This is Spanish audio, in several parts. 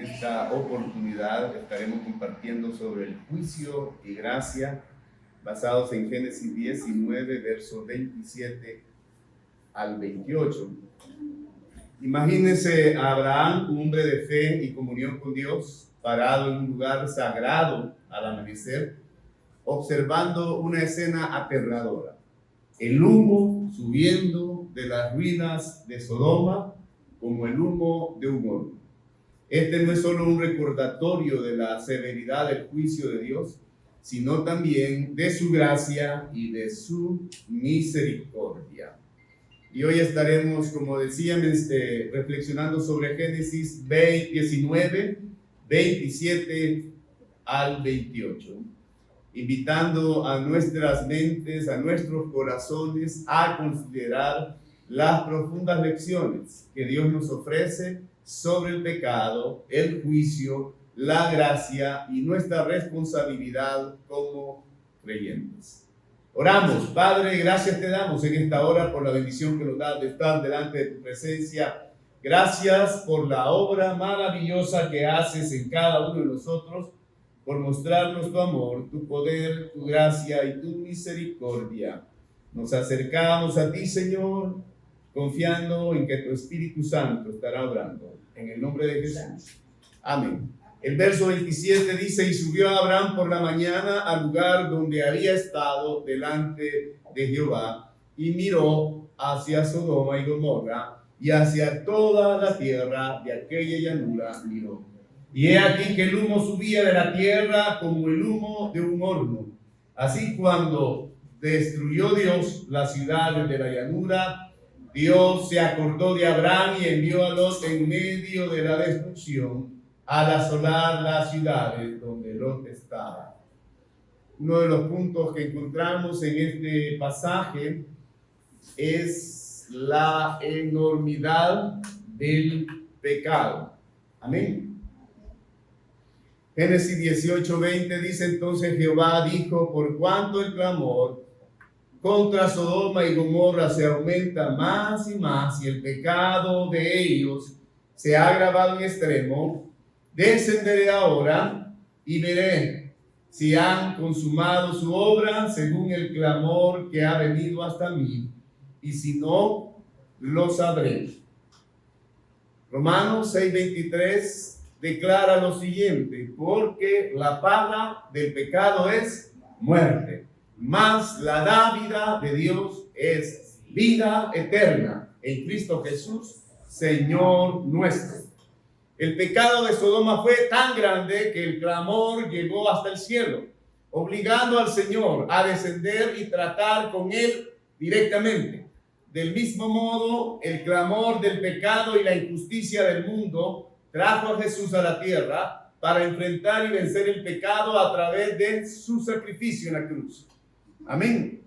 esta oportunidad estaremos compartiendo sobre el juicio y gracia basados en Génesis 19, versos 27 al 28. Imagínense a Abraham, un hombre de fe y comunión con Dios, parado en un lugar sagrado al amanecer, observando una escena aterradora. El humo subiendo de las ruinas de Sodoma como el humo de un horno. Este no es solo un recordatorio de la severidad del juicio de Dios, sino también de su gracia y de su misericordia. Y hoy estaremos, como decía, reflexionando sobre Génesis 19, 27 al 28, invitando a nuestras mentes, a nuestros corazones a considerar las profundas lecciones que Dios nos ofrece sobre el pecado, el juicio, la gracia y nuestra responsabilidad como creyentes. Oramos. Padre, gracias te damos en esta hora por la bendición que nos das de estar delante de tu presencia. Gracias por la obra maravillosa que haces en cada uno de nosotros, por mostrarnos tu amor, tu poder, tu gracia y tu misericordia. Nos acercamos a ti, Señor, confiando en que tu Espíritu Santo estará obrando. En el nombre de Jesús. Amén. El verso 27 dice: y subió Abraham por la mañana al lugar donde había estado delante de Jehová, y miró hacia Sodoma y Gomorra, y hacia toda la tierra de aquella llanura miró. Y he aquí que el humo subía de la tierra como el humo de un horno. Así, cuando destruyó Dios las ciudades de la llanura, Dios se acordó de Abraham y envió a Lot en medio de la destrucción, al asolar las ciudades donde Lot estaba. Uno de los puntos que encontramos en este pasaje es la enormidad del pecado. Amén. Génesis 18:20 dice: entonces Jehová dijo, por cuanto el clamor contra Sodoma y Gomorra se aumenta más y más, y el pecado de ellos se ha agravado en extremo, descenderé ahora y veré si han consumado su obra según el clamor que ha venido hasta mí, y si no, lo sabré. Romanos 6:23 declara lo siguiente: porque la paga del pecado es muerte, mas la dádiva de Dios es vida eterna en Cristo Jesús, Señor nuestro. El pecado de Sodoma fue tan grande que el clamor llegó hasta el cielo, obligando al Señor a descender y tratar con él directamente. Del mismo modo, el clamor del pecado y la injusticia del mundo trajo a Jesús a la tierra para enfrentar y vencer el pecado a través de su sacrificio en la cruz. Amén.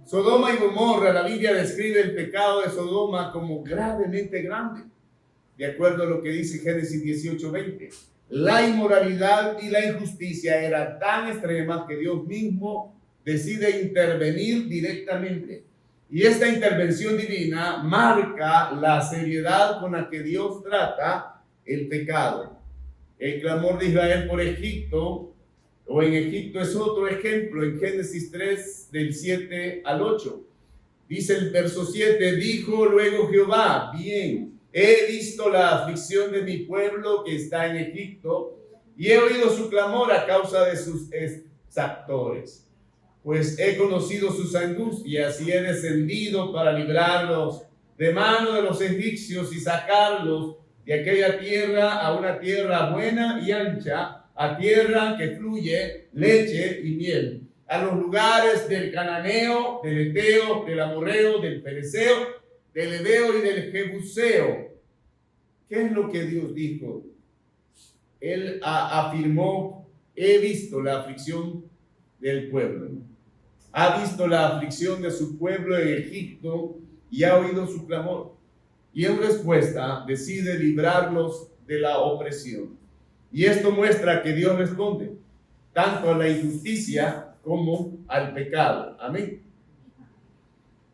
Sodoma y Gomorra, la Biblia describe el pecado de Sodoma como gravemente grande. De acuerdo a lo que dice Génesis 18:20, la inmoralidad y la injusticia eran tan extremas que Dios mismo decide intervenir directamente. Y esta intervención divina marca la seriedad con la que Dios trata el pecado. El clamor de Israel por Egipto, o en Egipto, es otro ejemplo. En Génesis 3, del 7 al 8, dice el verso 7: dijo luego Jehová, bien, he visto la aflicción de mi pueblo que está en Egipto, y he oído su clamor a causa de sus exactores. Pues he conocido sus angustias y he descendido para librarlos de mano de los egipcios y sacarlos de aquella tierra a una tierra buena y ancha, a tierra que fluye leche y miel, a los lugares del cananeo, del eteo, del amorreo, del pereceo, del heveo y del jebuseo. ¿Qué es lo que Dios dijo? Él afirmó: he visto la aflicción del pueblo. Ha visto la aflicción de su pueblo en Egipto y ha oído su clamor. Y en respuesta decide librarlos de la opresión. Y esto muestra que Dios responde tanto a la injusticia como al pecado. Amén.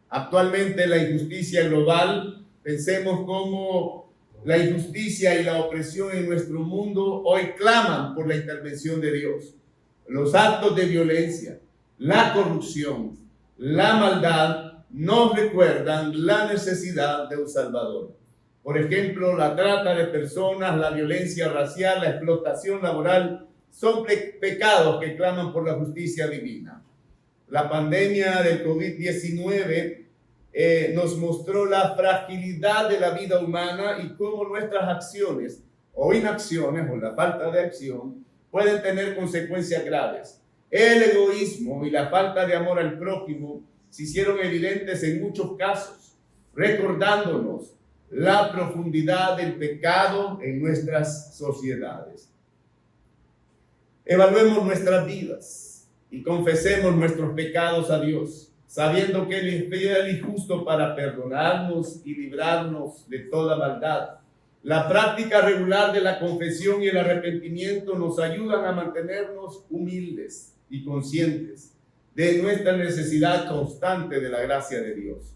Actualmente la injusticia global, pensemos cómo La injusticia y la opresión en nuestro mundo hoy claman por la intervención de Dios. Los actos de violencia, la corrupción, la maldad nos recuerdan la necesidad de un Salvador. Por ejemplo, la trata de personas, la violencia racial, la explotación laboral son pecados que claman por la justicia divina. La pandemia del COVID-19 nos mostró la fragilidad de la vida humana y cómo nuestras acciones o inacciones o la falta de acción pueden tener consecuencias graves. El egoísmo y la falta de amor al prójimo se hicieron evidentes en muchos casos, recordándonos la profundidad del pecado en nuestras sociedades. Evaluemos nuestras vidas y confesemos nuestros pecados a Dios, sabiendo que Él es fiel y justo para perdonarnos y librarnos de toda maldad. La práctica regular de la confesión y el arrepentimiento nos ayudan a mantenernos humildes y conscientes de nuestra necesidad constante de la gracia de Dios.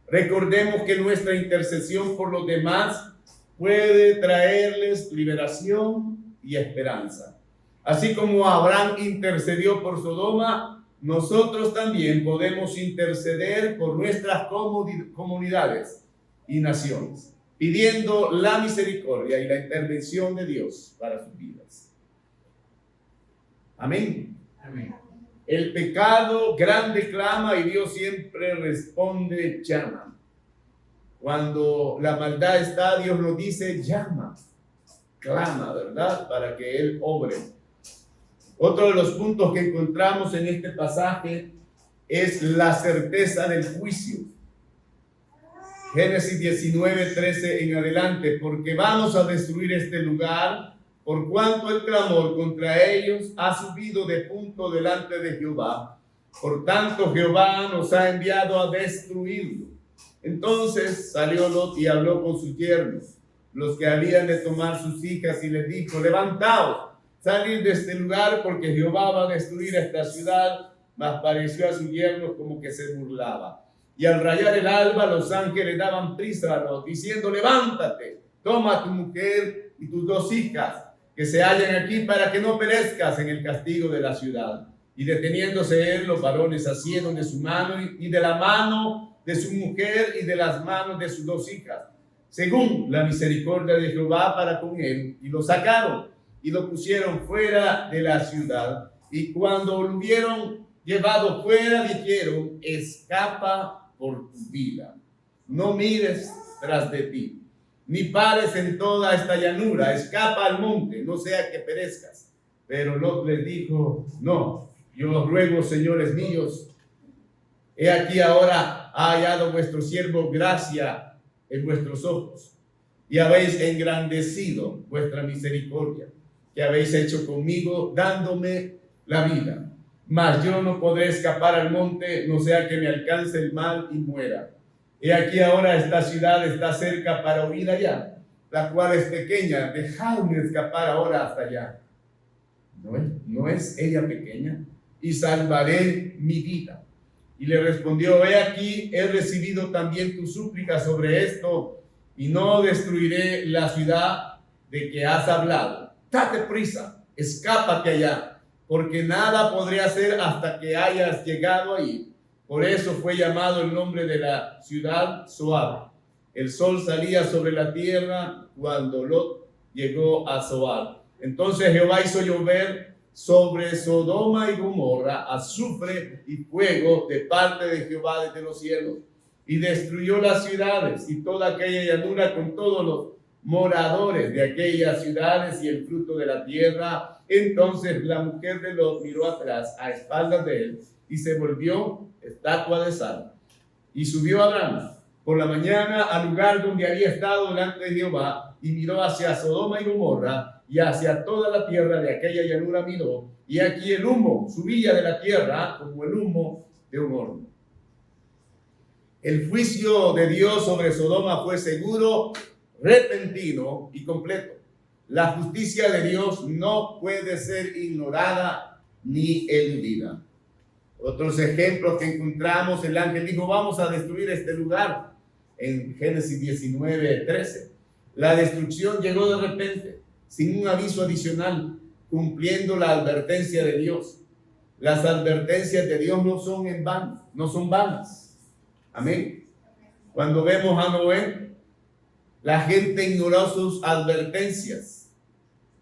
Recordemos que nuestra intercesión por los demás puede traerles liberación y esperanza. Así como Abraham intercedió por Sodoma, nosotros también podemos interceder por nuestras comunidades y naciones, pidiendo la misericordia y la intervención de Dios para sus vidas. Amén. Amén. El pecado grande clama y Dios siempre responde, llama. Cuando la maldad está, Dios nos dice, llama, clama, ¿verdad? Para que Él obre. Otro de los puntos que encontramos en este pasaje es la certeza del juicio. Génesis 19:13 en adelante, porque vamos a destruir este lugar, por cuanto el clamor contra ellos ha subido de punto delante de Jehová. Por tanto, Jehová nos ha enviado a destruirlo. Entonces salió Lot y habló con sus yernos, los que habían de tomar sus hijas, y les dijo, levantaos, salid de este lugar, porque Jehová va a destruir esta ciudad. Mas pareció a sus yernos como que se burlaba. Y al rayar el alba, los ángeles daban prisa a Lot, diciendo, levántate, toma a tu mujer y tus 2 hijas, que se hallan aquí, para que no perezcas en el castigo de la ciudad. Y deteniéndose él, los varones asieron de su mano y de la mano de su mujer y de las manos de sus 2 hijas, según la misericordia de Jehová para con él, y lo sacaron y lo pusieron fuera de la ciudad. Y cuando lo hubieron llevado fuera, dijeron, escapa por tu vida, no mires tras de ti, ni pares en toda esta llanura, escapa al monte, no sea que perezcas. Pero Lot les dijo, no, yo os ruego, señores míos, he aquí ahora ha hallado vuestro siervo gracia en vuestros ojos, y habéis engrandecido vuestra misericordia, que habéis hecho conmigo, dándome la vida. Mas yo no podré escapar al monte, no sea que me alcance el mal y muera. He aquí ahora esta ciudad está cerca para huir allá, la cual es pequeña, dejadme escapar ahora hasta allá. ¿No es ella pequeña? Y salvaré mi vida. Y le respondió, he aquí, he recibido también tu súplica sobre esto, y no destruiré la ciudad de que has hablado. Date prisa, escápate allá, porque nada podré hacer hasta que hayas llegado ahí. Por eso fue llamado el nombre de la ciudad Zoar. El sol salía sobre la tierra cuando Lot llegó a Zoar. Entonces Jehová hizo llover sobre Sodoma y Gomorra azufre y fuego de parte de Jehová desde los cielos, y destruyó las ciudades y toda aquella llanura con todos los moradores de aquellas ciudades y el fruto de la tierra. Entonces la mujer de Lot miró atrás a espaldas de él y se volvió estatua de sal. Y subió Abraham por la mañana al lugar donde había estado delante de Jehová, y miró hacia Sodoma y Gomorra y hacia toda la tierra de aquella llanura miró, y aquí el humo subía de la tierra como el humo de un horno. El juicio de Dios sobre Sodoma fue seguro, repentino y completo. La justicia de Dios no puede ser ignorada ni eludida. Otros ejemplos que encontramos, el ángel dijo, vamos a destruir este lugar, en Génesis 19:13. La destrucción llegó de repente, sin un aviso adicional, cumpliendo la advertencia de Dios. Las advertencias de Dios no son en vano, no son vanas. Amén. Cuando vemos a Noé, la gente ignoró sus advertencias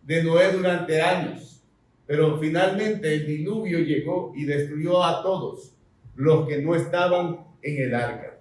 de Noé durante años, pero finalmente el diluvio llegó y destruyó a todos los que no estaban en el arca.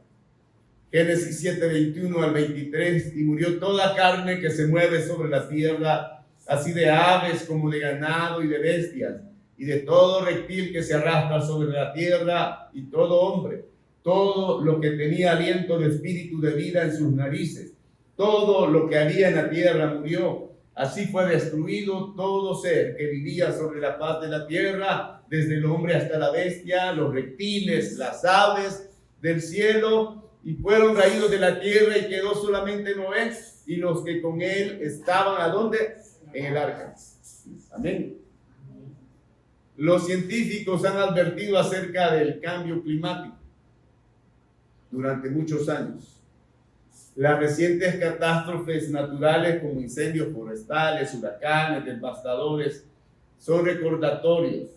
Génesis 7, 21 al 23, y murió toda carne que se mueve sobre la tierra, así de aves como de ganado y de bestias, y de todo reptil que se arrastra sobre la tierra, y todo hombre, todo lo que tenía aliento de espíritu de vida en sus narices, todo lo que había en la tierra murió. Así fue destruido todo ser que vivía sobre la faz de la tierra, desde el hombre hasta la bestia, los reptiles, las aves del cielo, y fueron raídos de la tierra, y quedó solamente Noé y los que con él estaban. ¿A dónde? En el arca. Amén. Los científicos han advertido acerca del cambio climático durante muchos años. Las recientes catástrofes naturales como incendios forestales, huracanes, devastadores, son recordatorios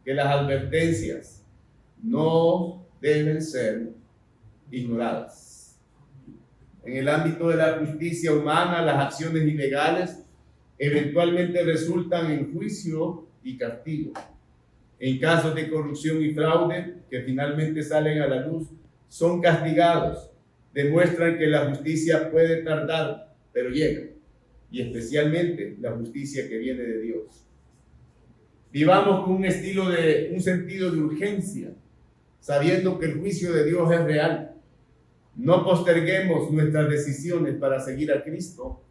que las advertencias no deben ser ignoradas. En el ámbito de la justicia humana, las acciones ilegales eventualmente resultan en juicio y castigo. En casos de corrupción y fraude que finalmente salen a la luz, son castigados. Demuestran que la justicia puede tardar, pero llega. Y especialmente la justicia que viene de Dios. Vivamos con un sentido de urgencia, sabiendo que el juicio de Dios es real. No posterguemos nuestras decisiones para seguir a Cristo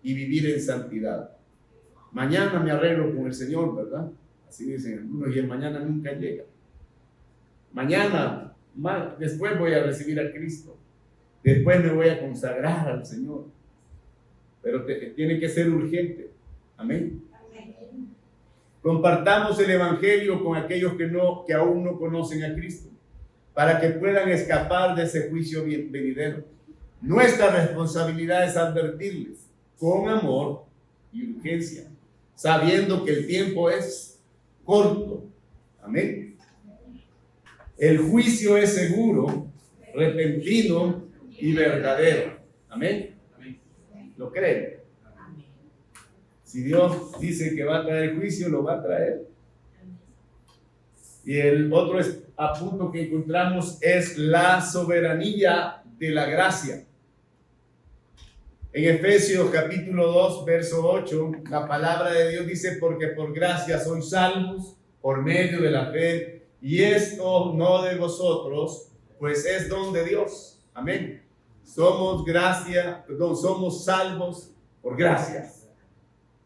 y vivir en santidad. Mañana me arreglo con el Señor, ¿verdad? Así dicen algunos, y el mañana nunca llega. Mañana, después voy a recibir a Cristo. Después me voy a consagrar al Señor. Pero tiene que ser urgente. Amén. Compartamos el evangelio con aquellos que aún no conocen a Cristo, para que puedan escapar de ese juicio venidero. Nuestra responsabilidad es advertirles con amor y urgencia, sabiendo que el tiempo es corto. Amén. El juicio es seguro, repentino y verdadero. Amén. ¿Lo creen? Si Dios dice que va a traer juicio, lo va a traer. Y el otro apunto que encontramos es la soberanía de la gracia. En Efesios capítulo 2, verso 8, la palabra de Dios dice: porque por gracia sois salvos por medio de la fe, y esto no de vosotros, pues es don de Dios. Amén. Somos salvos por gracia.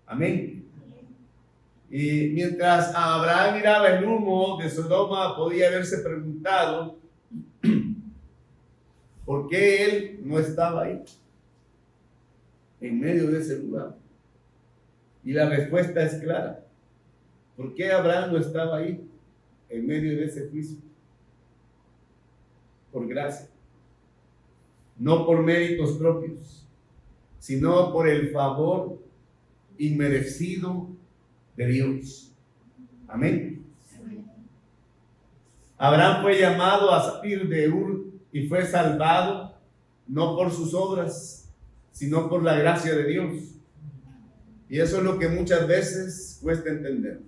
Amén. Y mientras Abraham miraba el humo de Sodoma, podía haberse preguntado por qué él no estaba ahí, en medio de ese lugar. Y la respuesta es clara. ¿Por qué Abraham no estaba ahí, en medio de ese juicio? Por gracia. No por méritos propios, sino por el favor inmerecido de Dios. Amén. Abraham fue llamado a salir de Ur y fue salvado no por sus obras, sino por la gracia de Dios. Y eso es lo que muchas veces cuesta entender.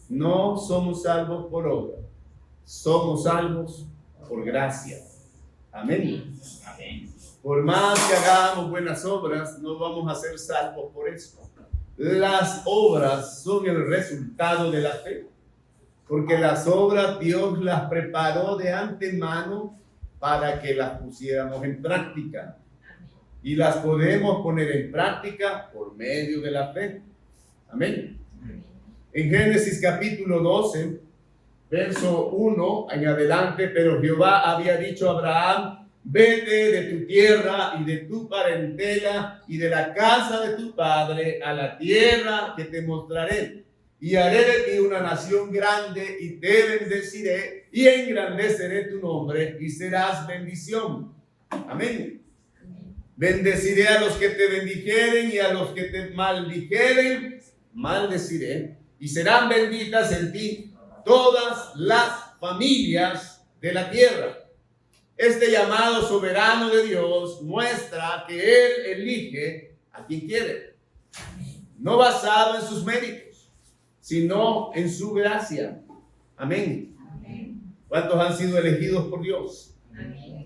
No somos salvos por obra, somos salvos por gracia. Amén. Amén. Por más que hagamos buenas obras, no vamos a ser salvos por eso. Las obras son el resultado de la fe, porque las obras Dios las preparó de antemano para que las pusiéramos en práctica, y las podemos poner en práctica por medio de la fe. Amén. En Génesis capítulo 12, verso 1 en adelante: pero Jehová había dicho a Abraham: vete de tu tierra y de tu parentela y de la casa de tu padre a la tierra que te mostraré, y haré de ti una nación grande, y te bendeciré y engrandeceré tu nombre, y serás bendición. Amén. Bendeciré a los que te bendijeren y a los que te maldijeren, maldeciré. Y serán benditas en ti todas las familias de la tierra. Este llamado soberano de Dios muestra que Él elige a quien quiere, no basado en sus méritos, sino en su gracia. Amén. ¿Cuántos han sido elegidos por Dios? Amén.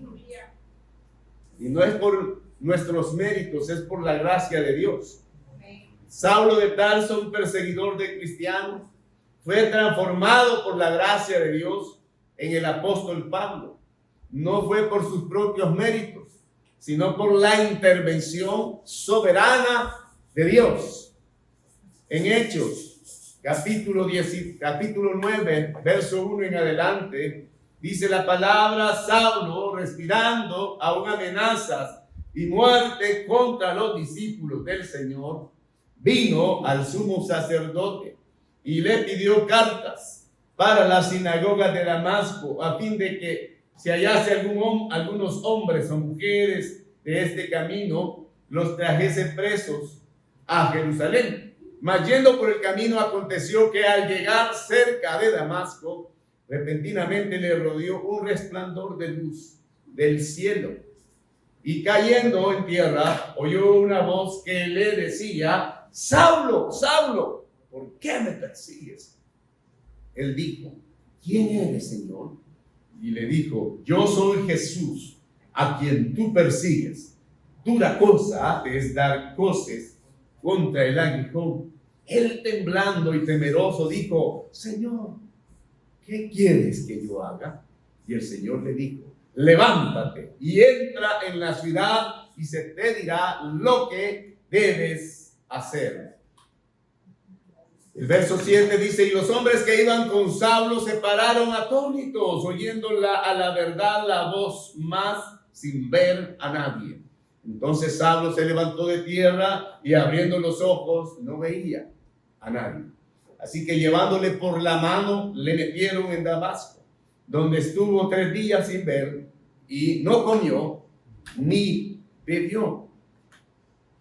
Y no es por nuestros méritos, es por la gracia de Dios. Amén. Saulo de Tarso, un perseguidor de cristianos, fue transformado por la gracia de Dios en el apóstol Pablo. No fue por sus propios méritos, sino por la intervención soberana de Dios. En Hechos, capítulo 9, verso 1 en adelante, dice la palabra: Saulo, respirando aún amenazas y muerte contra los discípulos del Señor, vino al sumo sacerdote y le pidió cartas para las sinagogas de Damasco, a fin de que si hallase algunos hombres o mujeres de este camino, los trajese presos a Jerusalén. Mas yendo por el camino, aconteció que al llegar cerca de Damasco, repentinamente le rodeó un resplandor de luz del cielo. Y cayendo en tierra, oyó una voz que le decía: Saulo, Saulo, ¿por qué me persigues? Él dijo: ¿quién eres, Señor? Y le dijo: yo soy Jesús, a quien tú persigues. Dura cosa te es dar coces contra el aguijón. Él, temblando y temeroso, dijo: Señor, ¿qué quieres que yo haga? Y el Señor le dijo: levántate y entra en la ciudad y se te dirá lo que debes hacer. El verso 7 dice: y los hombres que iban con Saulo se pararon atónitos, oyendo a la verdad la voz, mas sin ver a nadie. Entonces Saulo se levantó de tierra y abriendo los ojos no veía a nadie. Así que llevándole por la mano le metieron en Damasco, donde estuvo 3 días sin ver y no comió ni bebió.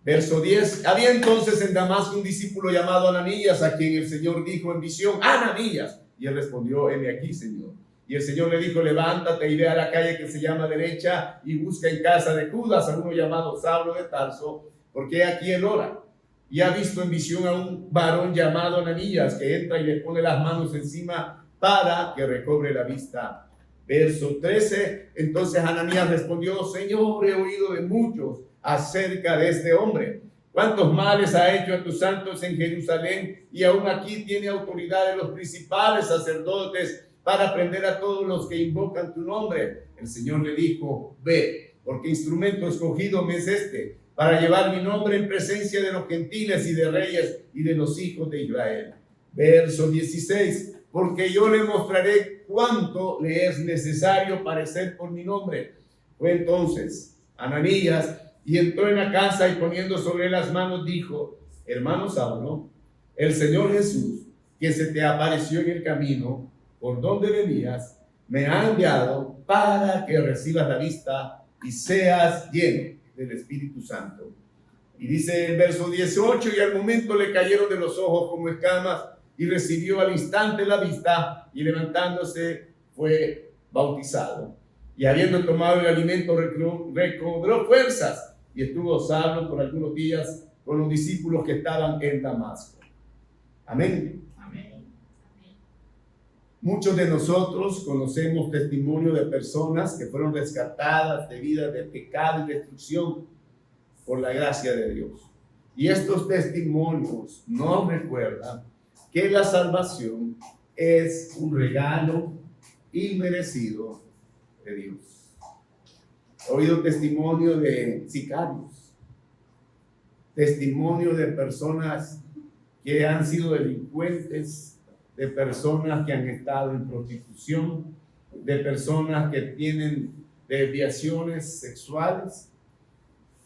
Verso 10: había entonces en Damasco un discípulo llamado Ananías, a quien el Señor dijo en visión: Ananías. Y él respondió: heme aquí, Señor. Y el Señor le dijo: levántate y ve a la calle que se llama Derecha y busca en casa de Judas a uno llamado Saulo de Tarso, porque aquí él ora. Y ha visto en visión a un varón llamado Ananías, que entra y le pone las manos encima para que recobre la vista. Verso 13: entonces Ananías respondió: Señor, he oído de muchos acerca de este hombre, cuántos males ha hecho a tus santos en Jerusalén, y aún aquí tiene autoridad de los principales sacerdotes para prender a todos los que invocan tu nombre. El Señor le dijo: ve, porque instrumento escogido me es este, para llevar mi nombre en presencia de los gentiles y de reyes y de los hijos de Israel. Verso 16: porque yo le mostraré cuánto le es necesario padecer por mi nombre. Fue entonces Ananías y entró en la casa y poniendo sobre las manos dijo: hermano Saulo, el Señor Jesús, que se te apareció en el camino por donde venías, me ha enviado para que recibas la vista y seas lleno del Espíritu Santo. Y dice el verso 18: y al momento le cayeron de los ojos como escamas y recibió al instante la vista, y levantándose fue bautizado. Y habiendo tomado el alimento recobró fuerzas, y estuvo Saulo por algunos días con los discípulos que estaban en Damasco. Amén. Amén. Muchos de nosotros conocemos testimonio de personas que fueron rescatadas de vidas de pecado y destrucción por la gracia de Dios. Y estos testimonios nos recuerdan que la salvación es un regalo inmerecido de Dios. He oído testimonio de sicarios, testimonio de personas que han sido delincuentes, de personas que han estado en prostitución, de personas que tienen desviaciones sexuales.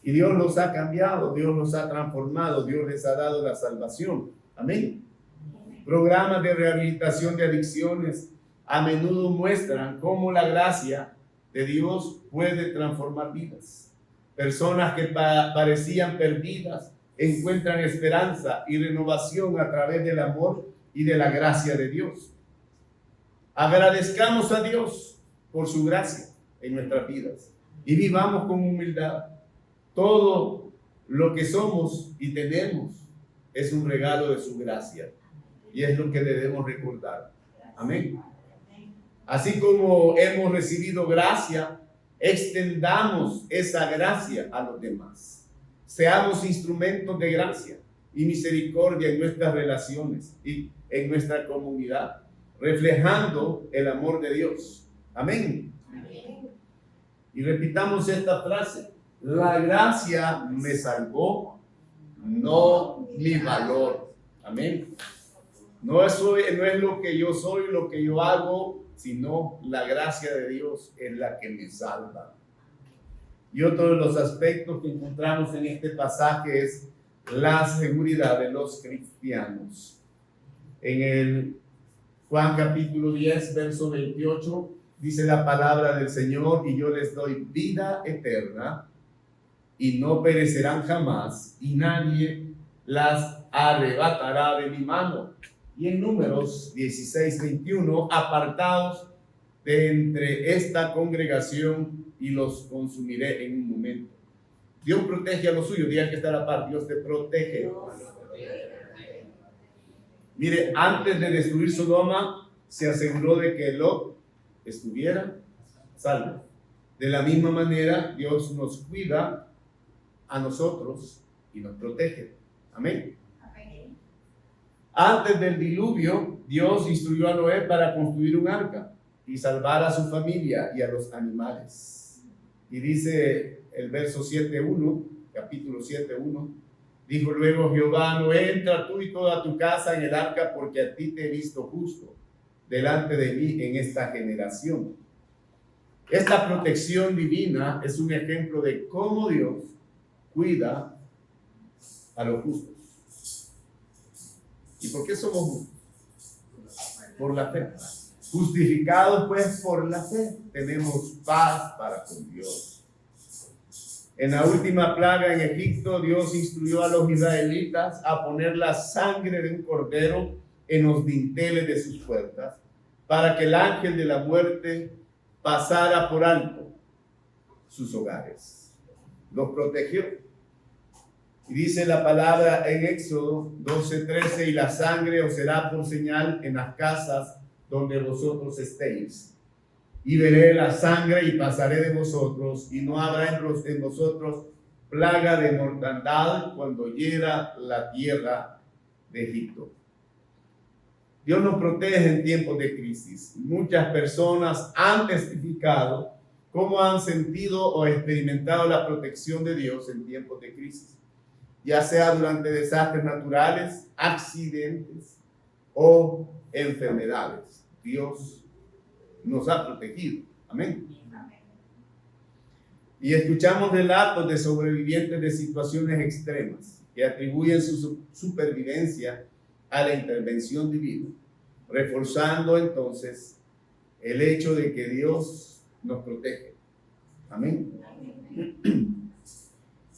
Y Dios los ha cambiado, Dios los ha transformado, Dios les ha dado la salvación. Amén. Programas de rehabilitación de adicciones a menudo muestran cómo la gracia de Dios puede transformar vidas. Personas que parecían perdidas encuentran esperanza y renovación a través del amor y de la gracia de Dios. Agradezcamos a Dios por su gracia en nuestras vidas y vivamos con humildad. Todo lo que somos y tenemos es un regalo de su gracia y es lo que debemos recordar. Amén. Así como hemos recibido gracia, extendamos esa gracia a los demás. Seamos instrumentos de gracia y misericordia en nuestras relaciones y en nuestra comunidad, reflejando el amor de Dios. Amén. Amén. Y repitamos esta frase: la gracia me salvó, no mi valor. Amén. No es lo que yo soy, lo que yo hago, sino la gracia de Dios es la que me salva. Y otro de los aspectos que encontramos en este pasaje es la seguridad de los cristianos. En el Juan capítulo 10, verso 28, dice la palabra del Señor: y yo les doy vida eterna, y no perecerán jamás, y nadie las arrebatará de mi mano. Y en Números 16, 21, apartaos de entre esta congregación y los consumiré en un momento. Dios protege a los suyos. Diga que está a la par: Dios te protege. Mire, antes de destruir Sodoma, se aseguró de que Lot estuviera salvo. De la misma manera, Dios nos cuida a nosotros y nos protege. Amén. Antes del diluvio, Dios instruyó a Noé para construir un arca y salvar a su familia y a los animales. Y dice el verso 7.1, capítulo 7.1, dijo luego Jehová a Noé: entra tú y toda tu casa en el arca, porque a ti te he visto justo delante de mí en esta generación. Esta protección divina es un ejemplo de cómo Dios cuida a los justos. ¿Y por qué somos justos? Por la fe. Justificados pues por la fe, tenemos paz para con Dios. En la última plaga en Egipto, Dios instruyó a los israelitas a poner la sangre de un cordero en los dinteles de sus puertas, para que el ángel de la muerte pasara por alto sus hogares. Los protegió. Y dice la palabra en Éxodo 12:13: y la sangre os será por señal en las casas donde vosotros estéis. Y veré la sangre y pasaré de vosotros, y no habrá en vosotros plaga de mortandad cuando hiera la tierra de Egipto. Dios nos protege en tiempos de crisis. Muchas personas han testificado cómo han sentido o experimentado la protección de Dios en tiempos de crisis, ya sea durante desastres naturales, accidentes o enfermedades. Dios nos ha protegido. Amén. Y escuchamos relatos de sobrevivientes de situaciones extremas que atribuyen su supervivencia a la intervención divina, reforzando entonces el hecho de que Dios nos protege. Amén.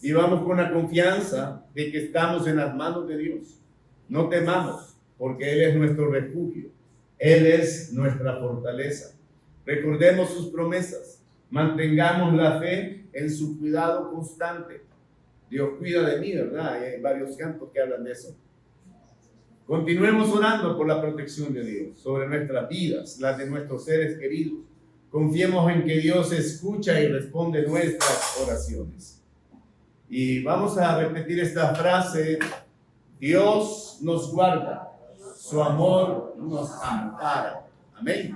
Y vamos con la confianza de que estamos en las manos de Dios. No temamos, porque Él es nuestro refugio. Él es nuestra fortaleza. Recordemos sus promesas. Mantengamos la fe en su cuidado constante. Dios cuida de mí, ¿verdad? Hay varios cantos que hablan de eso. Continuemos orando por la protección de Dios sobre nuestras vidas, las de nuestros seres queridos. Confiemos en que Dios escucha y responde nuestras oraciones. Y vamos a repetir esta frase: Dios nos guarda, su amor nos ampara. Amén.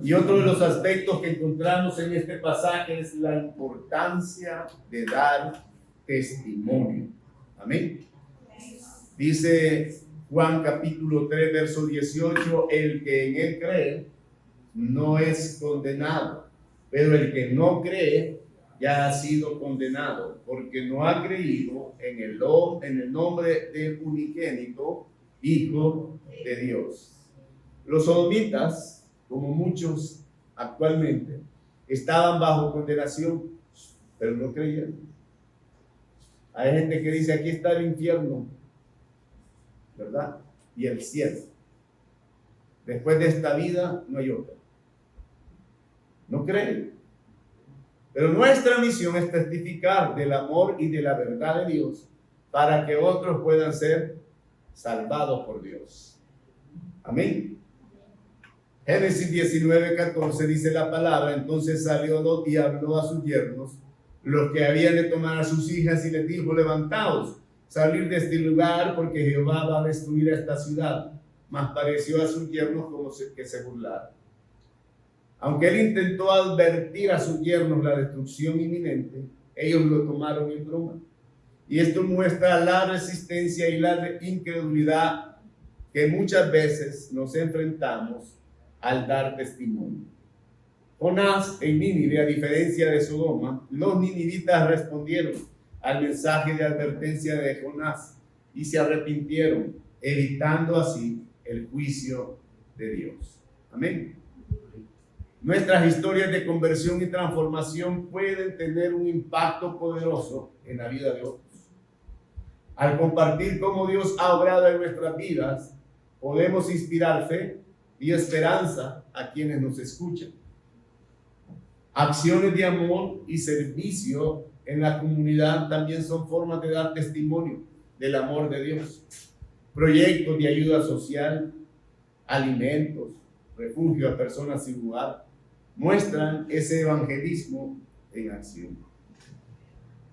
Y otro de los aspectos que encontramos en este pasaje es la importancia de dar testimonio. Amén. Dice Juan capítulo 3, verso 18: el que en él cree no es condenado, pero el que no cree ya ha sido condenado, porque no ha creído en el nombre del unigénito Hijo de Dios. Los sodomitas, como muchos actualmente, estaban bajo condenación, pero no creyeron. Hay gente que dice, aquí está el infierno, ¿verdad? Y el cielo. Después de esta vida no hay otra. No creen. Pero nuestra misión es testificar del amor y de la verdad de Dios para que otros puedan ser salvados por Dios. Amén. Génesis 19:14 dice la palabra: entonces salió Lot y habló a sus yernos, los que habían de tomar a sus hijas, y les dijo: levantaos, salir de este lugar, porque Jehová va a destruir a esta ciudad. Mas pareció a sus yernos como que se burlaron. Aunque él intentó advertir a sus yernos la destrucción inminente, ellos lo tomaron en broma. Y esto muestra la resistencia y la incredulidad que muchas veces nos enfrentamos al dar testimonio. Jonás en Nínive, a diferencia de Sodoma, los ninivitas respondieron al mensaje de advertencia de Jonás y se arrepintieron, evitando así el juicio de Dios. Amén. Nuestras historias de conversión y transformación pueden tener un impacto poderoso en la vida de otros. Al compartir cómo Dios ha obrado en nuestras vidas, podemos inspirar fe y esperanza a quienes nos escuchan. Acciones de amor y servicio en la comunidad también son formas de dar testimonio del amor de Dios. Proyectos de ayuda social, alimentos, refugio a personas sin lugar, muestran ese evangelismo en acción.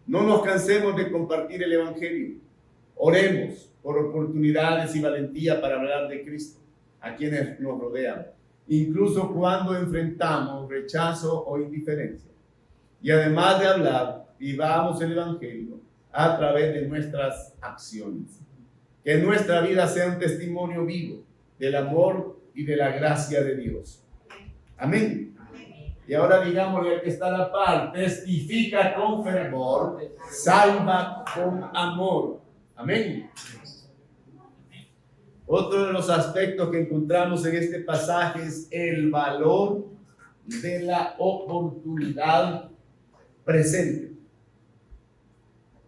No nos cansemos de compartir el evangelio. Oremos por oportunidades y valentía para hablar de Cristo a quienes nos rodean, incluso cuando enfrentamos rechazo o indiferencia. Y además de hablar, vivamos el evangelio a través de nuestras acciones. Que nuestra vida sea un testimonio vivo del amor y de la gracia de Dios. Amén. Y ahora digámosle al que está a la par: testifica con fervor, salva con amor. Amén. Otro de los aspectos que encontramos en este pasaje es el valor de la oportunidad presente.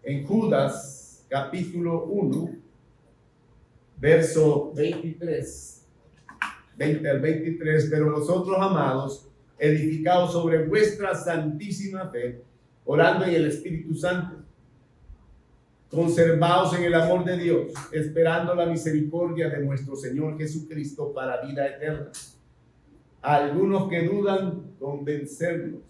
En Judas, capítulo 1, verso 23, 20 al 23, pero vosotros, amados, edificados sobre vuestra santísima fe, orando en el Espíritu Santo, conservaos en el amor de Dios, esperando la misericordia de nuestro Señor Jesucristo para vida eterna. A algunos que dudan, convencerlos;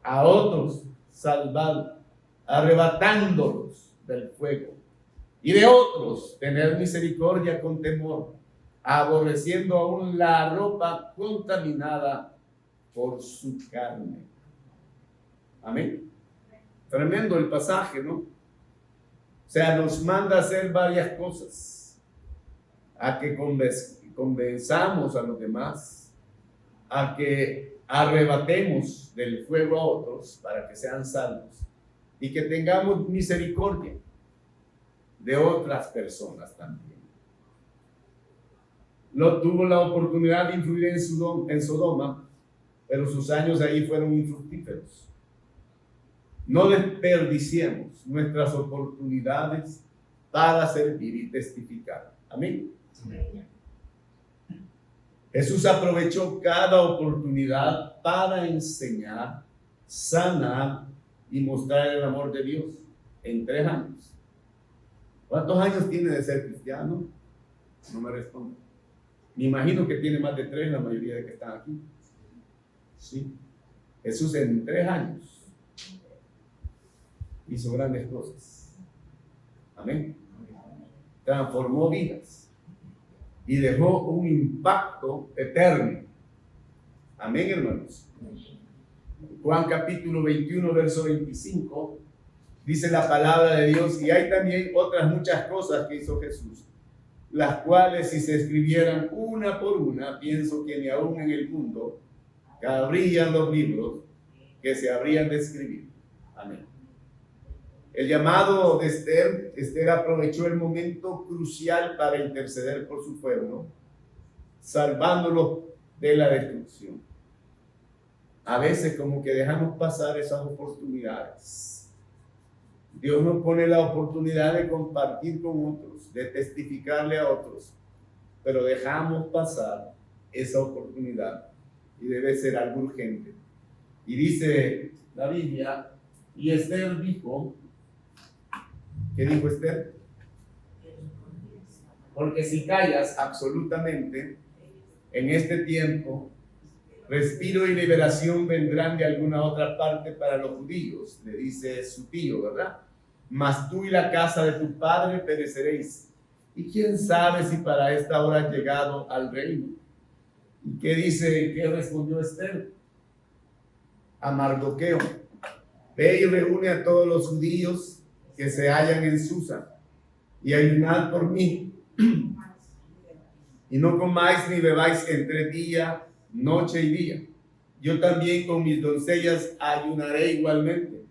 a otros, salvar, arrebatándolos del fuego; y de otros, tener misericordia con temor, aborreciendo aún la ropa contaminada por su carne. Amén. Tremendo el pasaje, ¿no? O sea, nos manda a hacer varias cosas: a que convenzamos a los demás, a que arrebatemos del fuego a otros para que sean salvos, y que tengamos misericordia de otras personas también. Lot tuvo la oportunidad de influir en Sodoma, pero sus años ahí fueron infructíferos. No desperdiciemos nuestras oportunidades para servir y testificar. Amén. Amén. Jesús aprovechó cada oportunidad para enseñar, sanar y mostrar el amor de Dios en 3 años. ¿Cuántos años tiene de ser cristiano? No me responde. Me imagino que tiene más de 3 la mayoría de que están aquí. Sí. Jesús en 3 años hizo grandes cosas. Amén. Transformó vidas y dejó un impacto eterno. Amén, hermanos. Juan capítulo 21, verso 25, dice la palabra de Dios: y hay también otras muchas cosas que hizo Jesús, las cuales, si se escribieran una por una, pienso que ni aún en el mundo cabrían los libros que se habrían de escribir. Amén. El llamado de Esther aprovechó el momento crucial para interceder por su pueblo, salvándolo de la destrucción. a veces como que dejamos pasar esas oportunidades. Dios nos pone la oportunidad de compartir con otros, de testificarle a otros, pero dejamos pasar esa oportunidad y debe ser algo urgente. Y dice la Biblia, y Esther dijo, ¿qué dijo Esther? Porque si callas absolutamente, en este tiempo, respiro y liberación vendrán de alguna otra parte para los judíos, le dice su tío, ¿verdad? Mas tú y la casa de tu padre pereceréis. Y quién sabe si para esta hora has llegado al reino. ¿Y qué dice? ¿Qué respondió Esther? A Mardoqueo: ve y reúne a todos los judíos que se hallan en Susa y ayunad por mí. Y no comáis ni bebáis entre día, noche y día. Yo también con mis doncellas ayunaré igualmente.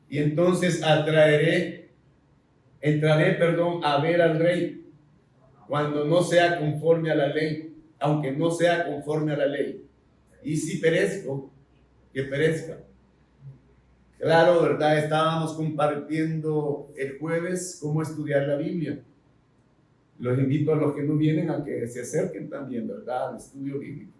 Y entonces entraré a ver al rey, cuando no sea conforme a la ley, aunque no sea conforme a la ley. Y si perezco, que perezca. Claro, ¿verdad? Estábamos compartiendo el jueves cómo estudiar la Biblia. Los invito a los que no vienen a que se acerquen también, ¿verdad?, al estudio bíblico.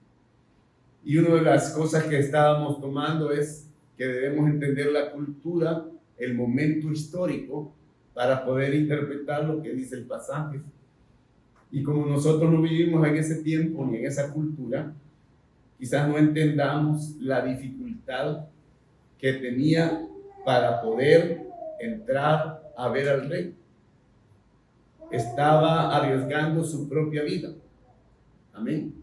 Y una de las cosas que estábamos tomando es que debemos entender la cultura, el momento histórico, para poder interpretar lo que dice el pasaje. Y como nosotros no vivimos en ese tiempo ni en esa cultura, quizás no entendamos la dificultad que tenía para poder entrar a ver al rey. Estaba arriesgando su propia vida. Amén.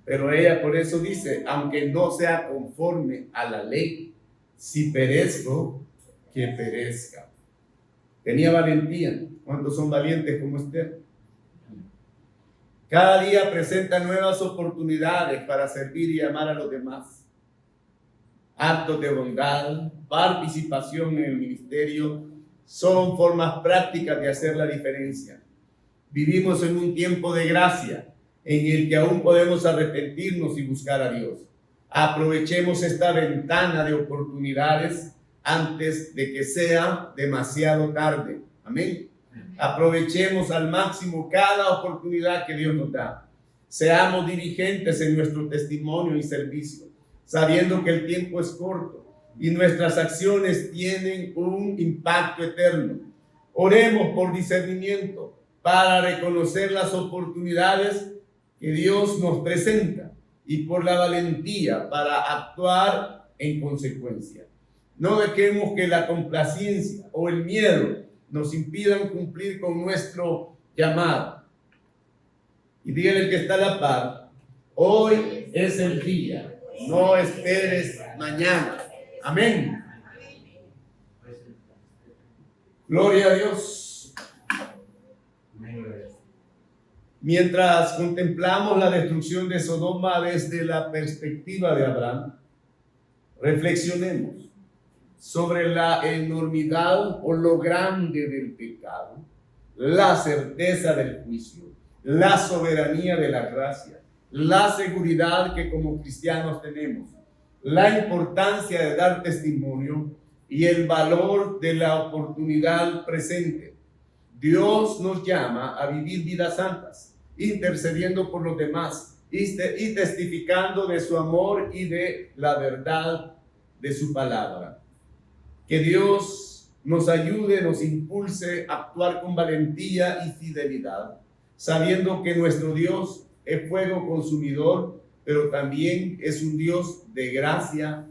Pero ella por eso dice, aunque no sea conforme a la ley, si perezco, que perezca. Tenía valentía. ¿Cuántos son valientes como Esther? Cada día presenta nuevas oportunidades para servir y amar a los demás. Actos de bondad, participación en el ministerio, son formas prácticas de hacer la diferencia. Vivimos en un tiempo de gracia en el que aún podemos arrepentirnos y buscar a Dios. Aprovechemos esta ventana de oportunidades antes de que sea demasiado tarde. Amén. Aprovechemos al máximo cada oportunidad que Dios nos da. Seamos diligentes en nuestro testimonio y servicio, sabiendo que el tiempo es corto y nuestras acciones tienen un impacto eterno. Oremos por discernimiento para reconocer las oportunidades que Dios nos presenta y por la valentía para actuar en consecuencia. No dejemos que la complacencia o el miedo nos impidan cumplir con nuestro llamado. Y dígale al que está a la par, hoy es el día, no esperes mañana. Amén. Gloria a Dios. Mientras contemplamos la destrucción de Sodoma desde la perspectiva de Abraham, reflexionemos sobre la enormidad o lo grande del pecado, la certeza del juicio, la soberanía de la gracia, la seguridad que como cristianos tenemos, la importancia de dar testimonio y el valor de la oportunidad presente. Dios nos llama a vivir vidas santas, intercediendo por los demás y testificando de su amor y de la verdad de su palabra. Que Dios nos ayude, nos impulse a actuar con valentía y fidelidad, sabiendo que nuestro Dios es fuego consumidor, pero también es un Dios de gracia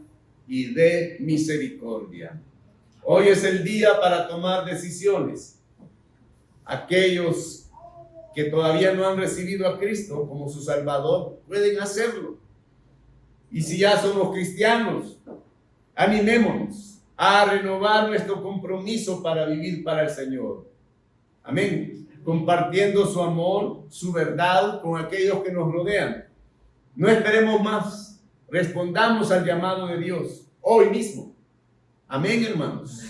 y de misericordia. Hoy es el día para tomar decisiones. Aquellos que todavía no han recibido a Cristo como su Salvador pueden hacerlo. Y si ya somos cristianos, animémonos a renovar nuestro compromiso para vivir para el Señor. Amén. Compartiendo su amor, su verdad con aquellos que nos rodean. No esperemos más. Respondamos al llamado de Dios hoy mismo. Amén, hermanos.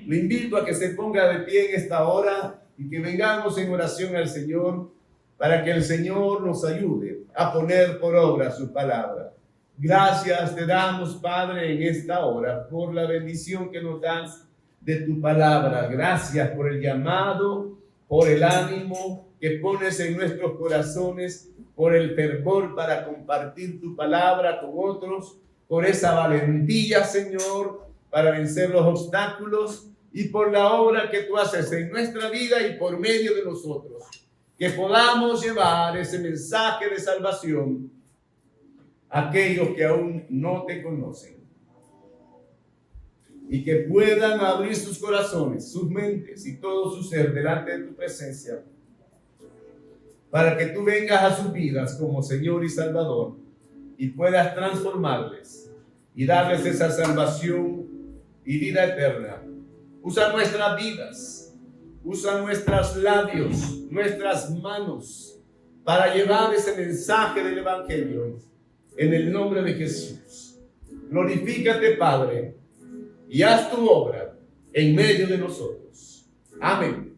Le invito a que se ponga de pie en esta hora y que vengamos en oración al Señor para que el Señor nos ayude a poner por obra su palabra. Gracias te damos, Padre, en esta hora por la bendición que nos das de tu palabra. Gracias por el llamado, por el ánimo que pones en nuestros corazones, por el fervor para compartir tu palabra con otros, por esa valentía, Señor, para vencer los obstáculos y por la obra que tú haces en nuestra vida y por medio de nosotros. Que podamos llevar ese mensaje de salvación a aquellos que aún no te conocen. Y que puedan abrir sus corazones, sus mentes y todo su ser delante de tu presencia, para que tú vengas a sus vidas como Señor y Salvador y puedas transformarles y darles esa salvación y vida eterna. Usa nuestras vidas, usa nuestros labios, nuestras manos para llevar ese mensaje del Evangelio en el nombre de Jesús. Glorifícate, Padre, y haz tu obra en medio de nosotros. Amén.